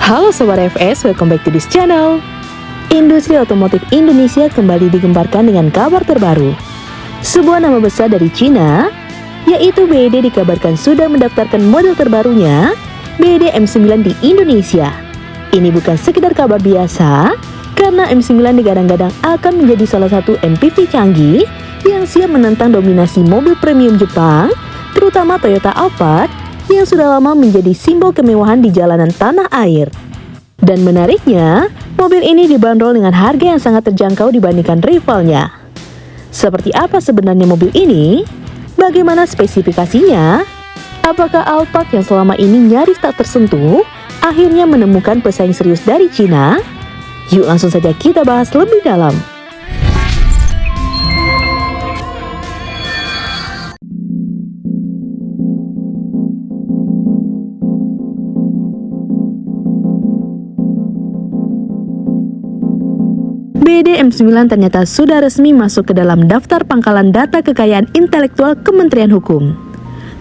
Halo Sobat FS, welcome back to this channel. Industri otomotif Indonesia kembali digembarkan dengan kabar terbaru. Sebuah nama besar dari Cina, yaitu BYD, dikabarkan sudah mendaftarkan model terbarunya, BYD M9 di Indonesia. Ini bukan sekedar kabar biasa, karena M9 digadang-gadang akan menjadi salah satu MPV canggih yang siap menentang dominasi mobil premium Jepang, terutama Toyota Alphard, yang sudah lama menjadi simbol kemewahan di jalanan tanah air. Dan menariknya, mobil ini dibanderol dengan harga yang sangat terjangkau dibandingkan rivalnya. Seperti apa sebenarnya mobil ini? Bagaimana spesifikasinya? Apakah Alphard yang selama ini nyaris tak tersentuh akhirnya menemukan pesaing serius dari Cina? Yuk langsung saja kita bahas lebih dalam. BYD M9 ternyata sudah resmi masuk ke dalam daftar pangkalan data kekayaan intelektual Kementerian Hukum.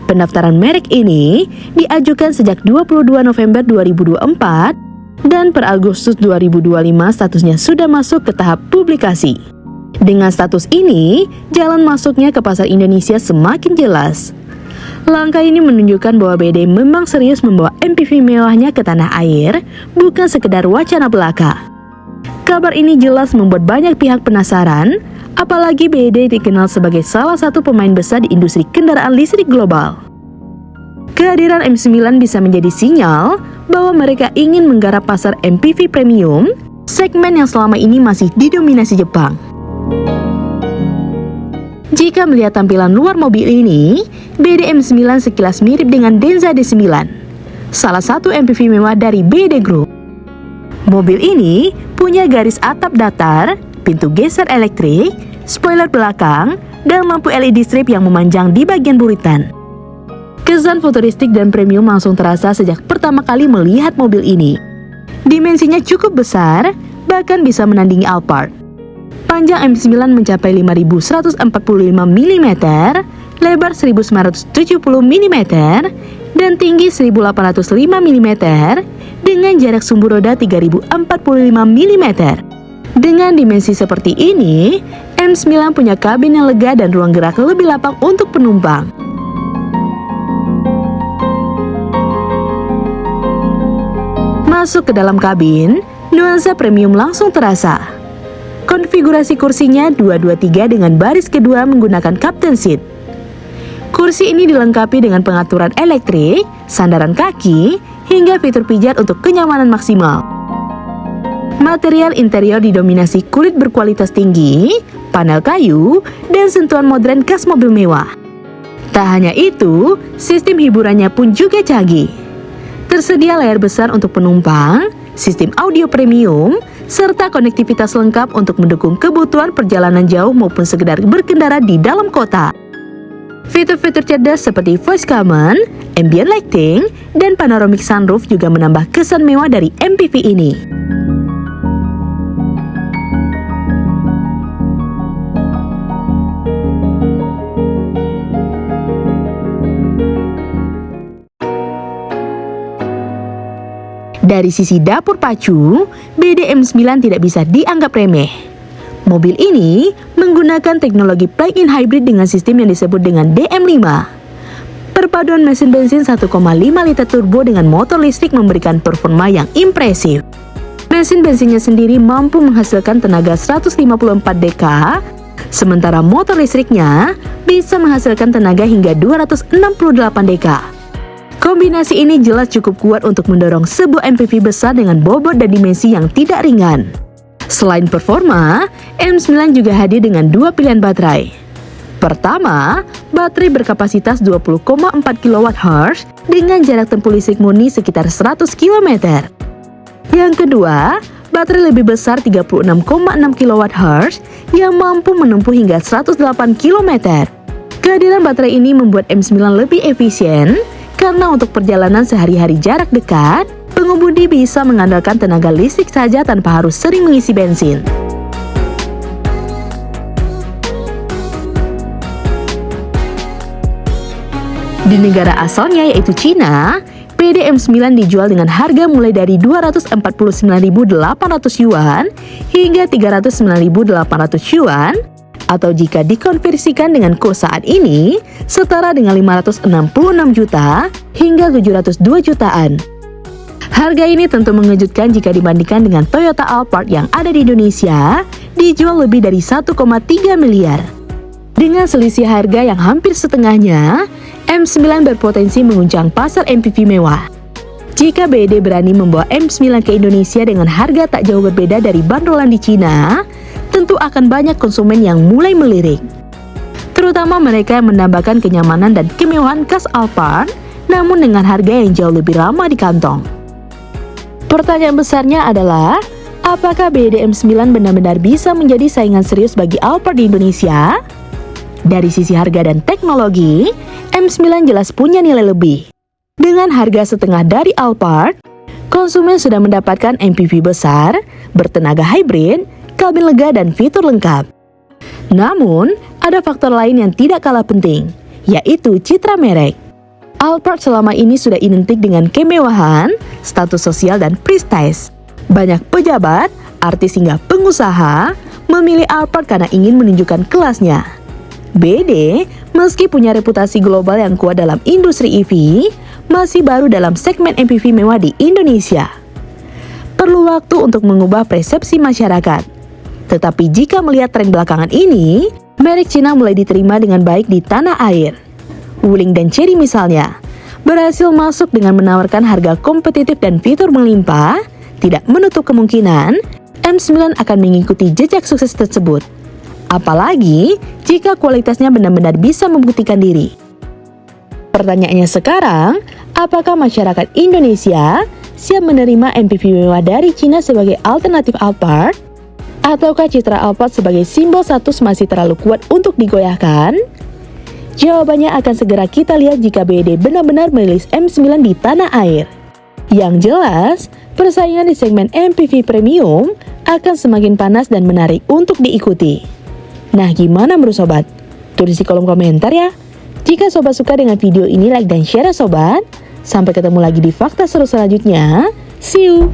Pendaftaran merek ini diajukan sejak 22 November 2024 dan per Agustus 2025 statusnya sudah masuk ke tahap publikasi. Dengan status ini, jalan masuknya ke pasar Indonesia semakin jelas. Langkah ini menunjukkan bahwa BYD memang serius membawa MPV mewahnya ke tanah air, bukan sekedar wacana belaka. Kabar ini jelas membuat banyak pihak penasaran, apalagi BYD dikenal sebagai salah satu pemain besar di industri kendaraan listrik global. Kehadiran M9 bisa menjadi sinyal bahwa mereka ingin menggarap pasar MPV premium, segmen yang selama ini masih didominasi Jepang. Jika melihat tampilan luar mobil ini, BYD M9 sekilas mirip dengan Denza D9, salah satu MPV mewah dari BYD Group. Mobil ini punya garis atap datar, pintu geser elektrik, spoiler belakang, dan lampu LED strip yang memanjang di bagian buritan. Kesan futuristik dan premium langsung terasa sejak pertama kali melihat mobil ini. Dimensinya cukup besar, bahkan bisa menandingi Alphard. Panjang M9 mencapai 5145 mm, lebar 1970 mm, dan tinggi 1805 mm, dengan jarak sumbu roda 3045 mm. Dengan dimensi seperti ini, M9 punya kabin yang lega dan ruang gerak lebih lapang untuk penumpang. Masuk ke dalam kabin, nuansa premium langsung terasa. Konfigurasi kursinya 223 dengan baris kedua menggunakan captain seat. Kursi ini dilengkapi dengan pengaturan elektrik, sandaran kaki, hingga fitur pijat untuk kenyamanan maksimal. Material interior didominasi kulit berkualitas tinggi, panel kayu, dan sentuhan modern khas mobil mewah. Tak hanya itu, sistem hiburannya pun juga canggih. Tersedia layar besar untuk penumpang, sistem audio premium, serta konektivitas lengkap untuk mendukung kebutuhan perjalanan jauh maupun sekedar berkendara di dalam kota. Fitur-fitur cerdas seperti voice command, ambient lighting, dan panoramic sunroof juga menambah kesan mewah dari MPV ini. Dari sisi dapur pacu, BYD M9 tidak bisa dianggap remeh. Mobil ini menggunakan teknologi plug-in hybrid dengan sistem yang disebut dengan DM5. Perpaduan mesin bensin 1,5 liter turbo dengan motor listrik memberikan performa yang impresif. Mesin bensinnya sendiri mampu menghasilkan tenaga 154 dk, sementara motor listriknya bisa menghasilkan tenaga hingga 268 dk. Kombinasi ini jelas cukup kuat untuk mendorong sebuah MPV besar dengan bobot dan dimensi yang tidak ringan. Selain performa, M9 juga hadir dengan dua pilihan baterai. Pertama, baterai berkapasitas 20,4 kWh dengan jarak tempuh listrik murni sekitar 100 km. Yang kedua, baterai lebih besar 36,6 kWh yang mampu menempuh hingga 108 km. Kehadiran baterai ini membuat M9 lebih efisien karena untuk perjalanan sehari-hari jarak dekat, pengemudi bisa mengandalkan tenaga listrik saja tanpa harus sering mengisi bensin. Di negara asalnya yaitu Cina, BD M9 dijual dengan harga mulai dari 249.800 yuan hingga 309.800 yuan, atau jika dikonversikan dengan kurs saat ini, setara dengan 566 juta hingga 702 jutaan. Harga ini tentu mengejutkan jika dibandingkan dengan Toyota Alphard yang ada di Indonesia, dijual lebih dari 1,3 miliar. Dengan selisih harga yang hampir setengahnya, M9 berpotensi menguncang pasar MPV mewah. Jika BYD berani membawa M9 ke Indonesia dengan harga tak jauh berbeda dari bandrolan di Cina, tentu akan banyak konsumen yang mulai melirik. Terutama mereka yang mendambakan kenyamanan dan kemewahan khas Alphard, namun dengan harga yang jauh lebih ramah di kantong. Pertanyaan besarnya adalah, apakah BYD M9 benar-benar bisa menjadi saingan serius bagi Alphard di Indonesia? Dari sisi harga dan teknologi, M9 jelas punya nilai lebih. Dengan harga setengah dari Alphard, konsumen sudah mendapatkan MPV besar, bertenaga hybrid, kabin lega dan fitur lengkap. Namun, ada faktor lain yang tidak kalah penting, yaitu citra merek. Alphard selama ini sudah identik dengan kemewahan, status sosial dan prestis. Banyak pejabat, artis hingga pengusaha memilih Alphard karena ingin menunjukkan kelasnya. BYD, meski punya reputasi global yang kuat dalam industri EV, masih baru dalam segmen MPV mewah di Indonesia. Perlu waktu untuk mengubah persepsi masyarakat. Tetapi jika melihat tren belakangan ini, merek Cina mulai diterima dengan baik di tanah air. Wuling dan Chery misalnya, berhasil masuk dengan menawarkan harga kompetitif dan fitur melimpah, tidak menutup kemungkinan M9 akan mengikuti jejak sukses tersebut. Apalagi jika kualitasnya benar-benar bisa membuktikan diri. Pertanyaannya sekarang, apakah masyarakat Indonesia siap menerima MPV mewah dari Cina sebagai alternatif Alphard? Ataukah citra Alphard sebagai simbol status masih terlalu kuat untuk digoyahkan? Jawabannya akan segera kita lihat jika BYD benar-benar merilis M9 di tanah air. Yang jelas, persaingan di segmen MPV premium akan semakin panas dan menarik untuk diikuti. Nah, gimana menurut sobat? Tulis di kolom komentar ya. Jika sobat suka dengan video ini, like dan share ya sobat. Sampai ketemu lagi di fakta seru selanjutnya. See you!